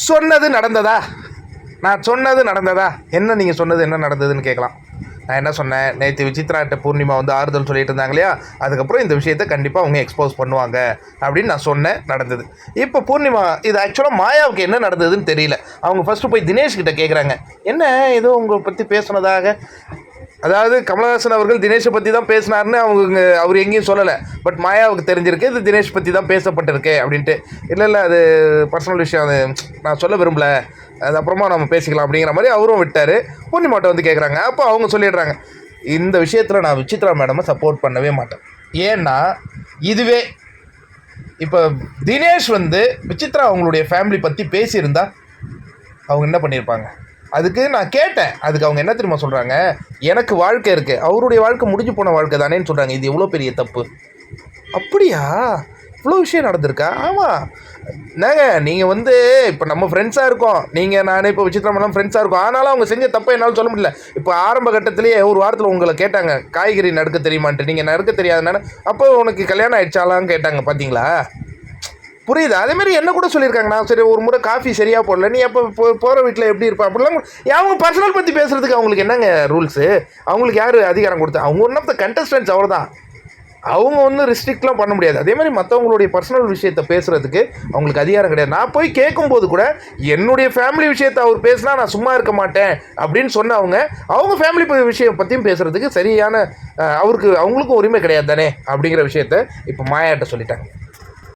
சொன்னது நடந்ததா? நான் சொன்னது நடந்ததா? என்ன நீங்கள் சொன்னது என்ன நடந்ததுன்னு கேட்கலாம். நான் என்ன சொன்னேன், நேற்று விசித்ராட்ட பூர்ணிமா வந்து ஆறுதல் சொல்லிட்டு இருந்தாங்க இல்லையா, அதுக்கப்புறம் இந்த விஷயத்தை கண்டிப்பாக அவங்க எக்ஸ்போஸ் பண்ணுவாங்க அப்படின்னு நான் சொன்னேன், நடந்தது. இப்போ பூர்ணிமா இது ஆக்சுவலாக மாயாவுக்கு என்ன நடந்ததுன்னு தெரியல. அவங்க ஃபஸ்ட்டு போய் தினேஷ்கிட்ட கேட்குறாங்க, என்ன ஏதோ உங்களை பற்றி பேசுனதாக. அதாவது கமலஹாசன் அவர்கள் தினேஷை பற்றி தான் பேசினார்னு அவர் எங்கேயும் சொல்லலை. பட் மாயாவுக்கு தெரிஞ்சிருக்கு இது தினேஷ் பற்றி தான் பேசப்பட்டிருக்கு அப்படின்ட்டு. இல்லை அது பர்சனல் விஷயம், அது நான் சொல்ல விரும்பலை, அது அப்புறமா நம்ம பேசிக்கலாம் அப்படிங்கிற மாதிரி அவரும் விட்டார். பூர்ணிமாட்ட வந்து கேட்குறாங்க. அப்போ அவங்க சொல்லிடுறாங்க, இந்த விஷயத்தில் நான் விசித்ரா மேடமை சப்போர்ட் பண்ணவே மாட்டேன். ஏன்னா இதுவே இப்போ தினேஷ் வந்து விசித்ரா அவங்களுடைய ஃபேமிலி பற்றி பேசியிருந்தா அவங்க என்ன பண்ணியிருப்பாங்க? அதுக்கு நான் கேட்டேன். அதுக்கு அவங்க என்ன தெரியுமா சொல்கிறாங்க, எனக்கு வாழ்க்கை இருக்குது, அவருடைய வாழ்க்கை முடிஞ்சு போன வாழ்க்கை தானேன்னு சொல்கிறாங்க. இது எவ்வளோ பெரிய தப்பு. அப்படியா, இவ்வளோ விஷயம் நடந்திருக்கா? ஆமாம். என்னங்க நீங்கள் வந்து இப்போ நம்ம ஃப்ரெண்ட்ஸாக இருக்கோம், நீங்கள் நானே இப்போ விசித்ராமெல்லாம் ஃப்ரெண்ட்ஸாக இருக்கோம். ஆனாலும் அவங்க செஞ்ச தப்பை என்னால் சொல்ல முடியல. இப்போ ஆரம்ப கட்டத்திலேயே ஒரு வாரத்தில் உங்களை கேட்டாங்க காய்கறி நறுக்க தெரியுமான்ட்டு, நீங்கள் நறுக்க தெரியாதுன்னு. அப்போ உனக்கு கல்யாணம் ஆயிடுச்சாலான்னு கேட்டாங்க. பார்த்தீங்களா? புரியுது. அதேமாதிரி என்ன கூட சொல்லியிருக்காங்க, நான் சரி ஒரு முறை காஃபி சரியாக போடல, நீ எப்போ போகிற வீட்டில் எப்படி இருப்பா அப்படிலாம். அவங்க பர்சனல் பற்றி பேசுகிறதுக்கு அவங்களுக்கு என்னங்க ரூல்ஸு? அவங்களுக்கு யார் அதிகாரம் கொடுத்தா? அவங்க ஒன் ஆஃப் த கண்டஸ்டன்ஸ், அவர் தான். அவங்க ஒன்றும் ரெஸ்ட்ரிக்ட்லாம் பண்ண முடியாது. அதே மாதிரி மற்றவங்களுடைய பர்சனல் விஷயத்தை பேசுகிறதுக்கு அவங்களுக்கு அதிகாரம் கிடையாது. நான் போய் கேட்கும்போது கூட என்னுடைய ஃபேமிலி விஷயத்தை அவர் பேசினா நான் சும்மா இருக்க மாட்டேன் அப்படின்னு சொன்னவங்க, அவங்க ஃபேமிலி விஷயம் பற்றியும் பேசுகிறதுக்கு சரியான அவங்களுக்கும் உரிமை கிடையாது தானே அப்படிங்கிற விஷயத்த இப்போ மாயாட்ட சொல்லிட்டாங்க.